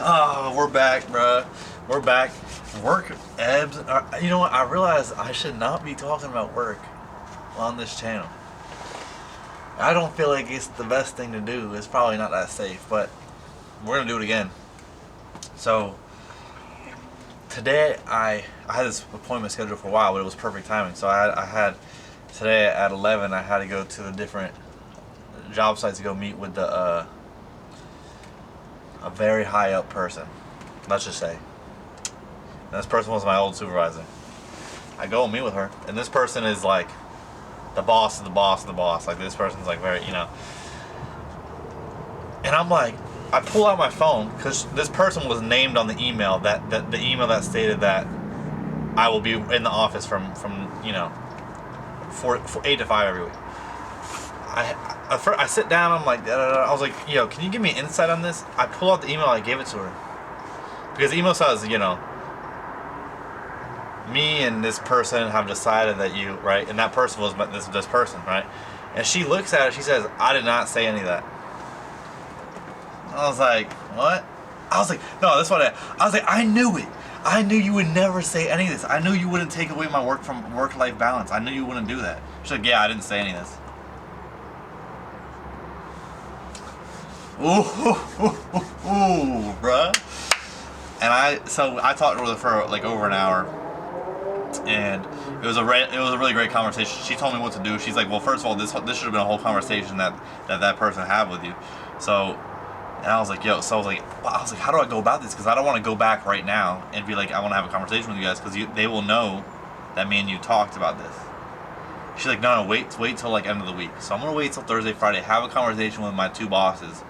Oh, we're back, bruh. We're back. Work ebbs. You know what? I realized I should not be talking about work on this channel. I don't feel like it's the best thing to do. It's probably not that safe, but we're gonna do it again. So today I had this appointment scheduled for a while, but it was perfect timing. So I had today at 11. I had to go to the different job sites to go meet with a very high up person. Let's just say. And this person was my old supervisor. I go and meet with her, and this person is like the boss of the boss of the boss. Like, this person's like very, you know. And I'm like, I pull out my phone because this person was named on the email the email that stated that I will be in the office from 8 to 5 every week. I sit down. I'm like, I was like, yo, can you give me insight on this? I pull out the email. I gave it to her because the email says, me and this person have decided that you, right, and that person was this person, right, and she looks at it. She says, I did not say any of that. I was like, what? I was like, no, that's what I was like, I knew it. I knew you would never say any of this. I knew you wouldn't take away my work-life balance. I knew you wouldn't do that. She's like, yeah, I didn't say any of this. Ooh, bruh. And I talked to her for like over an hour, and it was a really great conversation. She told me what to do. She's like, well, first of all, this should have been a whole conversation that person had with you. So, and I was like, yo, so I was like, how do I go about this? Because I don't want to go back right now and be like, I want to have a conversation with you guys, because they will know that me and you talked about this. She's like, no, wait till like end of the week. So I'm gonna wait till Thursday, Friday, have a conversation with my two bosses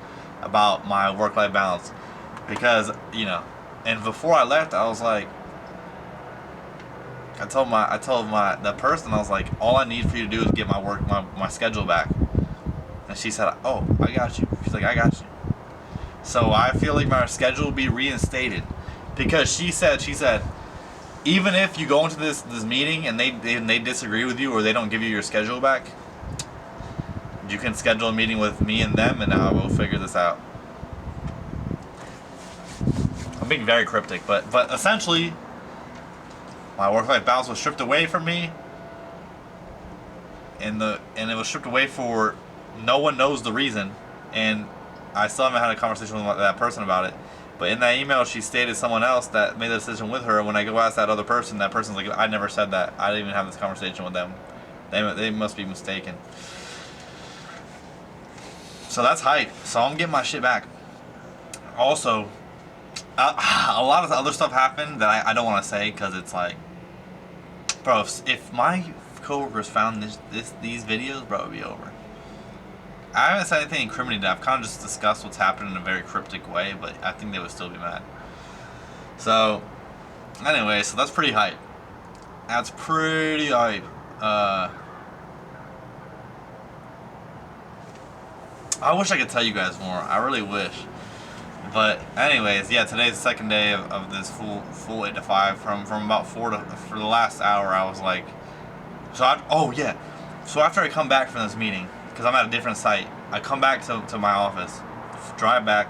about my work-life balance, because and before I left, I was like, I told the person, I was like, all I need for you to do is get my schedule back. And she said, oh, I got you. She's like, I got you. So I feel like my schedule will be reinstated, because she said even if you go into this meeting and they disagree with you, or they don't give you your schedule back, you can schedule a meeting with me and them, and I will figure this out. I'm being very cryptic, but essentially, my work-life balance was stripped away from me, and it was stripped away for no one knows the reason, and I still haven't had a conversation with that person about it. But in that email, she stated someone else that made the decision with her. And when I go ask that other person, that person's like, I never said that. I didn't even have this conversation with them. They must be mistaken. So that's hype. So I'm getting my shit back. Also, a lot of other stuff happened that I don't want to say, because it's like, bro, if my coworkers found these videos, bro, it would be over. I haven't said anything incriminating. I've kind of just discussed what's happened in a very cryptic way, but I think they would still be mad. So, anyway, so that's pretty hype. That's pretty hype. I wish I could tell you guys more. I really wish. But anyways, yeah, today's the second day of this full 8 to 5. From about 4 to, for the last hour, I was like, so after I come back from this meeting, because I'm at a different site, I come back to my office, drive back.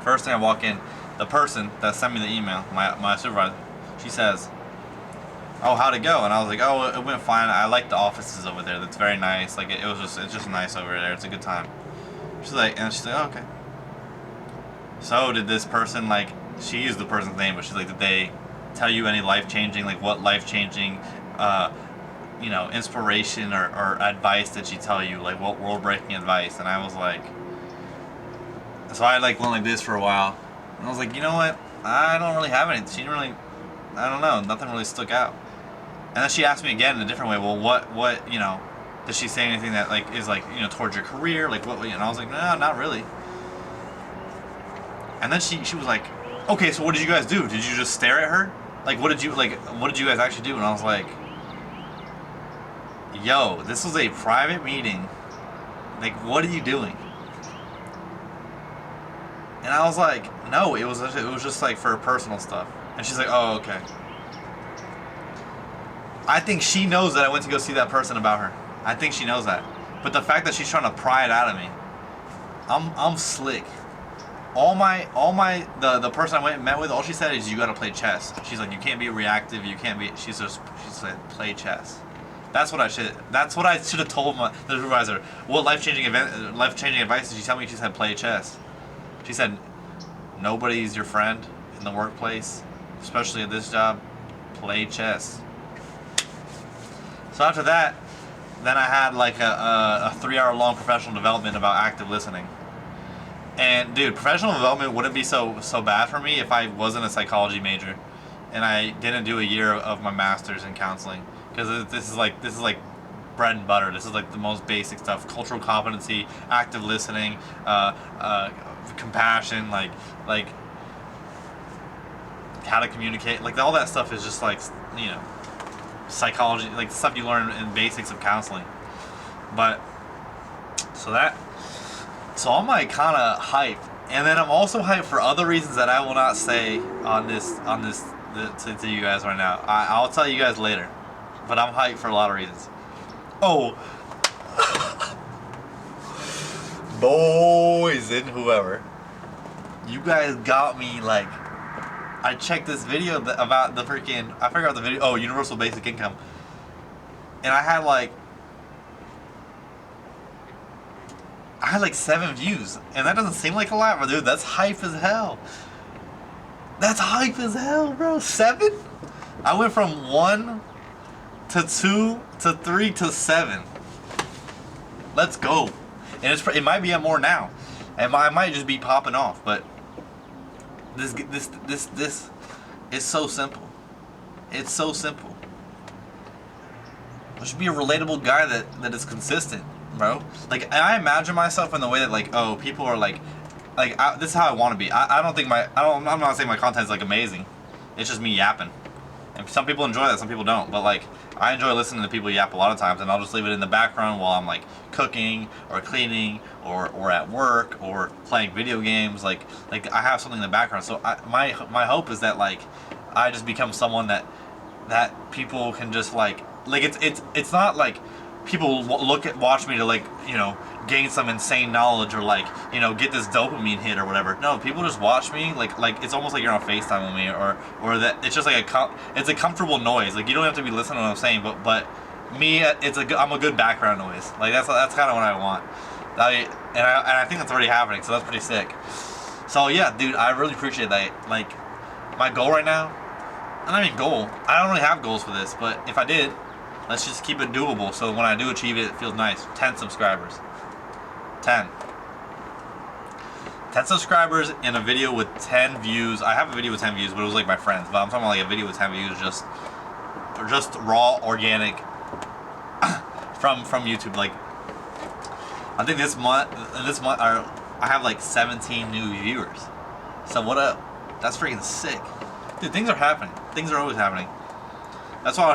First thing I walk in, the person that sent me the email, my supervisor, she says, oh, how'd it go? And I was like, oh, it went fine. I like the offices over there. That's very nice. Like, it's just nice over there. It's a good time. She's like, oh, okay. So did this person, like, she used the person's name, but she's like, did they tell you any life-changing, like what life-changing, inspiration or advice did she tell you? Like, what world-breaking advice? And I was like, so I like went like this for a while. And I was like, you know what? I don't really have anything. She didn't really, I don't know. Nothing really stuck out. And then she asked me again in a different way, well, what, did she say anything that, like, is, like, towards your career? Like, what, and I was like, no, not really. And then she was like, okay, so what did you guys do? Did you just stare at her? Like, what did you guys actually do? And I was like, yo, this was a private meeting. Like, what are you doing? And I was like, no, it was just like for personal stuff. And she's like, oh, okay. I think she knows that I went to go see that person about her. I think she knows that. But the fact that she's trying to pry it out of me, I'm slick. the person I went and met with, all she said is you gotta play chess. She's like, you can't be reactive, you can't be. She said play chess. That's what I should have told the supervisor. What life changing advice did she tell me? She said play chess. She said nobody's your friend in the workplace, especially at this job. Play chess. So after that, then I had like a 3-hour long professional development about active listening. And dude, professional development wouldn't be so bad for me if I wasn't a psychology major, and I didn't do a year of my master's in counseling, because this is like bread and butter. This is like the most basic stuff: cultural competency, active listening, compassion, like how to communicate. Like all that stuff is just like, you know, psychology, like stuff you learn in basics of counseling. But so I'm like kind of hyped, and then I'm also hyped for other reasons that I will not say on this to you guys right now. I'll tell you guys later, but I'm hyped for a lot of reasons. Oh, boys and whoever, you guys got me like. I checked this video about the freaking, I forgot the video. Oh, universal basic income, and I had like 7 views, and that doesn't seem like a lot, but dude, that's hype as hell. That's hype as hell, bro. 7? I went from 1 to 2 to 3 to 7. Let's go. And it might be at more now. And I might just be popping off, but this is so simple. It's so simple. I should be a relatable guy that is consistent, bro. Like, I imagine myself in the way that, like, oh, people are like this is how I want to be. I'm not saying my content's like amazing. It's just me yapping. And some people enjoy that, some people don't. But like, I enjoy listening to people yap a lot of times, and I'll just leave it in the background while I'm like cooking or cleaning or at work or playing video games. Like I have something in the background. So my hope is that like I just become someone that people can just like it's not like people watch me to like, you know, gain some insane knowledge or like, you know, get this dopamine hit or whatever. No, people just watch me like it's almost like you're on FaceTime with me, or that it's just like it's a comfortable noise. Like you don't have to be listening to what I'm saying, but me, I'm a good background noise. Like that's kind of what I want. And I think that's already happening, so that's pretty sick. So yeah, dude, I really appreciate that. Like my goal right now, I mean goal. I don't really have goals for this, but if I did, let's just keep it doable, so when I do achieve it, it feels nice. 10 subscribers. 10 subscribers in a video with 10 views. I have a video with 10 views, but it was like my friends. But I'm talking about like a video with 10 views, just raw, organic from YouTube. Like, I think this month I have like 17 new viewers. So what up? That's freaking sick, dude. Things are happening. Things are always happening. That's what I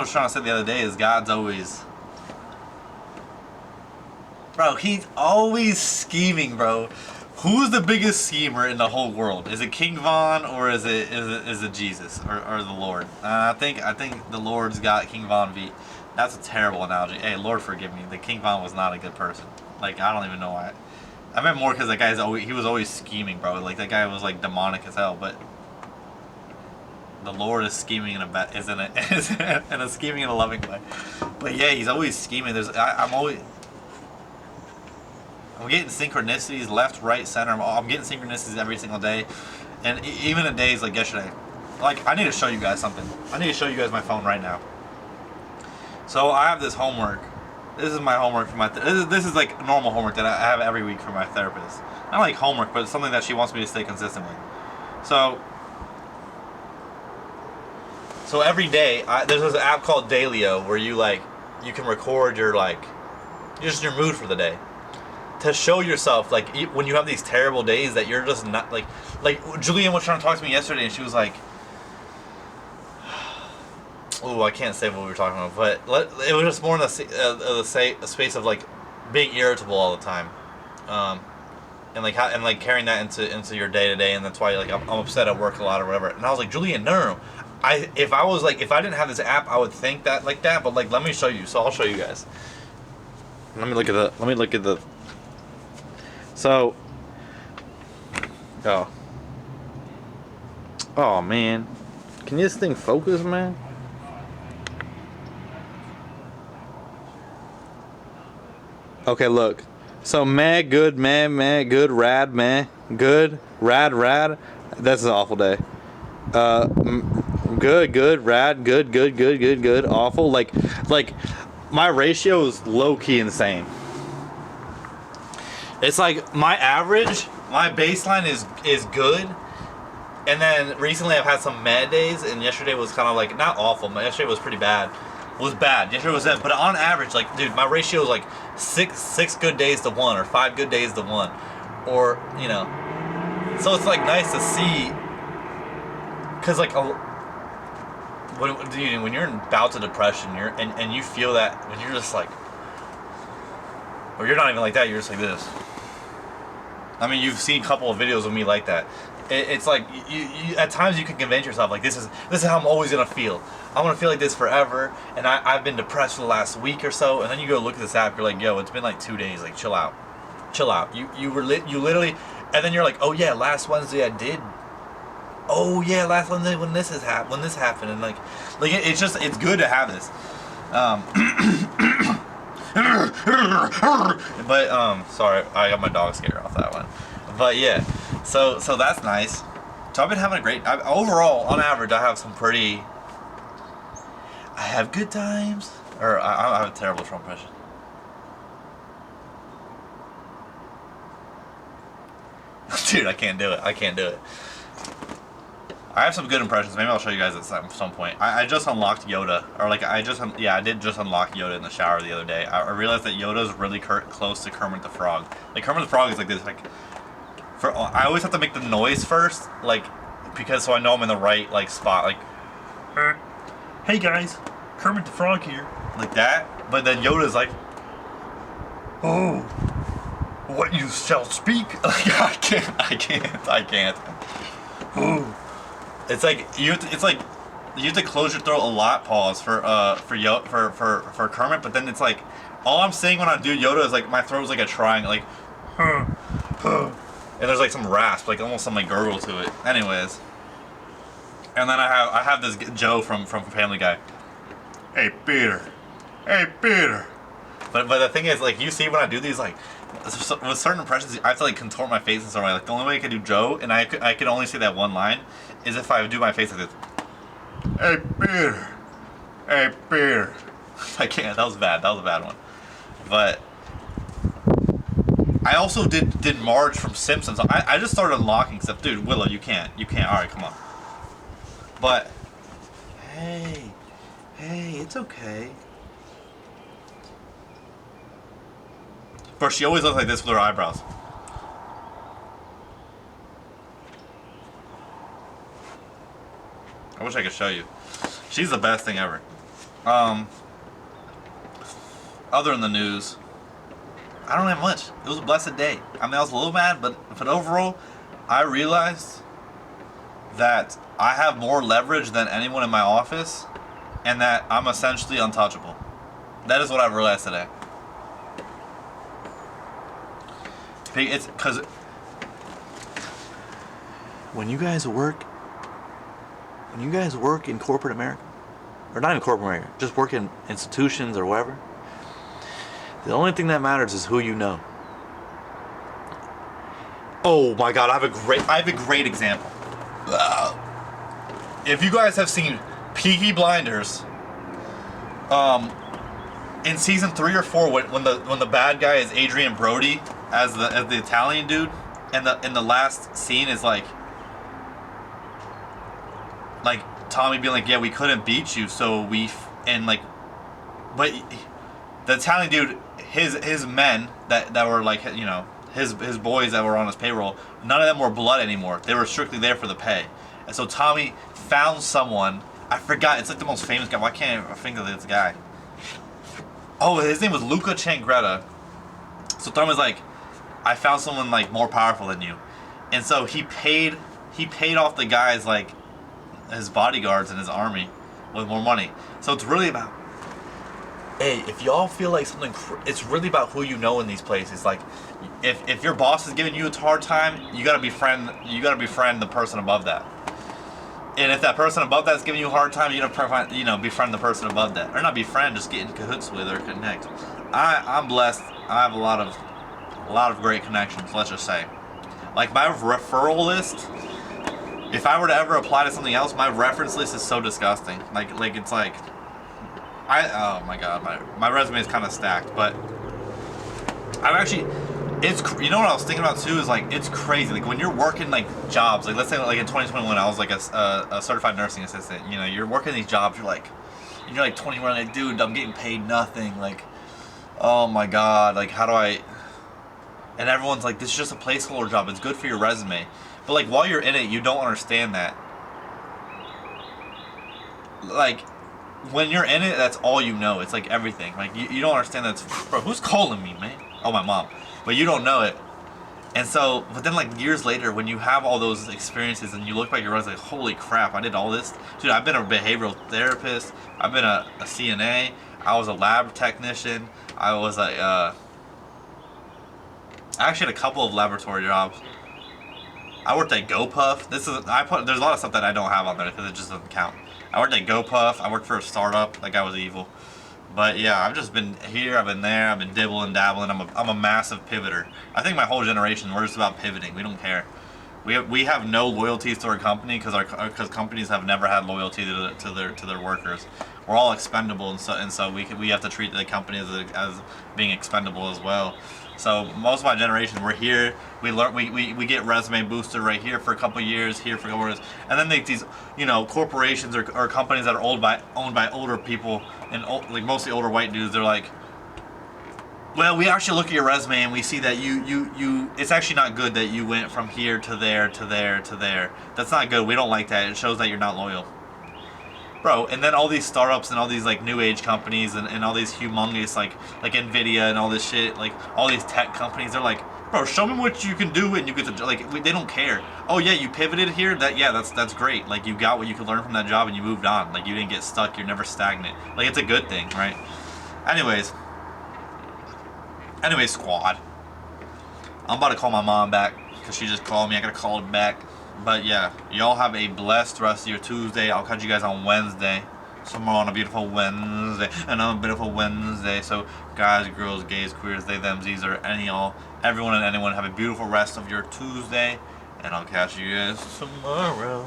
was trying to say the other day. Is God's always, bro? He's always scheming, bro. Who's the biggest schemer in the whole world? Is it King Von, or is it Jesus or the Lord? I think the Lord's got King Von beat. That's a terrible analogy. Hey, Lord, forgive me. The King Von was not a good person. Like, I don't even know why. I meant more because he was always scheming, bro. Like that guy was like demonic as hell, but. The Lord is scheming in a scheming in a loving way. But yeah, he's always scheming. I'm getting synchronicities left, right, center. I'm getting synchronicities every single day, and even in days like yesterday. Like, I need to show you guys something. I need to show you guys my phone right now. So I have this homework. This is my homework for my. This is like normal homework that I have every week for my therapist. Not like homework, but it's something that she wants me to stay consistent with. So every day, there's this app called Dailyo where you can record your your mood for the day, to show yourself like when you have these terrible days that you're just not like Julian was trying to talk to me yesterday, and she was like, oh, I can't say what we were talking about, but it was just more in the space of like being irritable all the time, and carrying that into your day to day, and that's why like I'm upset at work a lot or whatever. And I was like, Julian, no. If I didn't have this app, I would think that like that, but like let me show you. So I'll show you guys. Let me look at the. So Oh. Oh, man. Can this thing focus, man? Okay, look. So, man, good, man, good, rad, man, good, rad. That's an awful day. Good, rad, good, awful. Like, my ratio is low key insane. It's like my average, my baseline is good, and then recently I've had some mad days, and yesterday was kind of like not awful. But yesterday was pretty bad. Was bad. Yesterday was bad, but on average, like, dude, my ratio is like six good days to one, or 5 good days to one, or you know. So it's like nice to see, cause like when you're in bouts of depression, and you feel that when you're just like, or you're not even like that, you're just like this. I mean, you've seen a couple of videos of me like that. It's like you at times you can convince yourself like this is how I'm always gonna feel. I'm gonna feel like this forever, and I've been depressed for the last week or so, and then you go look at this app, you're like, yo, it's been like 2 days, like chill out. You literally, and then you're like, oh yeah, last Wednesday I did. Oh yeah, last Wednesday when this happened, and like it's good to have this. But sorry, I got my dog scared off that one. But yeah, so that's nice. So I've been having a great. Overall, on average, I have some pretty. I have good times. Or I have a terrible Trump impression. Dude, I can't do it. I have some good impressions. Maybe I'll show you guys at some point. I just unlocked Yoda, or like I did just unlock Yoda in the shower the other day. I realized that Yoda is really close to Kermit the Frog. Like Kermit the Frog is like this. Like I always have to make the noise first, like because so I know I'm in the right like spot. Like, hey guys, Kermit the Frog here, like that. But then Yoda's like, oh, what you shall speak? Like I can't. Oh. It's like you have to close your throat a lot, pause for Kermit, but then it's like all I'm saying when I do Yoda is like my throat is like a triangle, like and there's like some rasp, like almost some like gurgle to it. Anyways, and then I have this Joe from Family Guy. Hey Peter. But the thing is, like, you see when I do these, like with certain impressions, I have to like contort my face in some way. Like the only way I can do Joe, and I can only say that one line, is if I do my face like this. Hey Peter. I can't. That was bad. That was a bad one. But I also did Marge from Simpsons. I just started unlocking stuff. Dude, Willow, you can't. All right, come on. But hey, it's okay. But she always looks like this with her eyebrows. I wish I could show you. She's the best thing ever. Other than the news, I don't have much. It was a blessed day. I mean, I was a little mad, but overall, I realized that I have more leverage than anyone in my office, and that I'm essentially untouchable. That is what I realized today. It's because when you guys work in corporate America, or not in corporate America, just work in institutions or whatever, the only thing that matters is who you know. Oh my God, I have a great example. If you guys have seen Peaky Blinders, in season 3 or 4, when the bad guy is Adrian Brody as the Italian dude, and the last scene is like Tommy being like, yeah, we couldn't beat you, so but the Italian dude, his men that were like, you know, his boys that were on his payroll, none of them were blood anymore. They were strictly there for the pay. And so Tommy found someone, I forgot, it's like the most famous guy. Why can't I think of this guy? Oh, his name was Luca Changretta. So Tommy's like, I found someone like more powerful than you. And so he paid off the guys, like his bodyguards and his army, with more money. So it's really about hey, if y'all feel like something, it's really about who you know in these places. Like, if your boss is giving you a hard time, you gotta befriend the person above that. And if that person above that's giving you a hard time, you gotta befriend the person above that, or not befriend, just get in cahoots with or connect. I'm blessed. I have a lot of great connections. Let's just say, like my referral list. If I were to ever apply to something else, my reference list is so disgusting. Like it's like oh my god, my resume is kind of stacked, but I'm actually, you know what I was thinking about too is like it's crazy. Like when you're working like jobs, like let's say like in 2021, I was like a certified nursing assistant. You know, you're working these jobs, you're like 21, like dude, I'm getting paid nothing. Like, oh my god, like how do I? And everyone's like, this is just a placeholder job. It's good for your resume, but like while you're in it, you don't understand that. Like when you're in it, that's all you know. It's like everything. Like you don't understand that. Bro, who's calling me, man? Oh, my mom. But you don't know it. And so, but then like years later, when you have all those experiences and you look back at your resume, like, holy crap, I did all this. Dude, I've been a behavioral therapist. I've been a CNA. I was a lab technician. I actually had a couple of laboratory jobs. I worked at GoPuff. There's a lot of stuff that I don't have on there because it just doesn't count. I worked at GoPuff. I worked for a startup. That guy was evil. But yeah, I've just been here, I've been there, I've been dibbling, dabbling. I'm a massive pivoter. I think my whole generation, we're just about pivoting. We don't care. We have no loyalties to our company because companies have never had loyalty to their workers. We're all expendable, and so we have to treat the company as being expendable as well. So most of my generation, we're here. We learn. We get resume boosted right here for a couple years, here for a couple years, and then these corporations or companies that are owned by older people and like mostly older white dudes. They're like, well, we actually look at your resume and we see that you it's actually not good that you went from here to there to there to there. That's not good. We don't like that. It shows that you're not loyal. Bro, and then all these startups and all these like new age companies and all these humongous like Nvidia and all this shit, like all these tech companies, they're like, bro, show me what you can do and you get to they don't care. Oh yeah, you pivoted here. That's great. Like you got what you could learn from that job and you moved on. Like you didn't get stuck. You're never stagnant. Like it's a good thing, right? Anyways, squad. I'm about to call my mom back because she just called me. I gotta call her back. But yeah, y'all have a blessed rest of your Tuesday. I'll catch you guys on Wednesday. Somewhere on a beautiful Wednesday. Another beautiful Wednesday. So guys, girls, gays, queers, they, them, z's, or any all, everyone and anyone have a beautiful rest of your Tuesday. And I'll catch you guys tomorrow.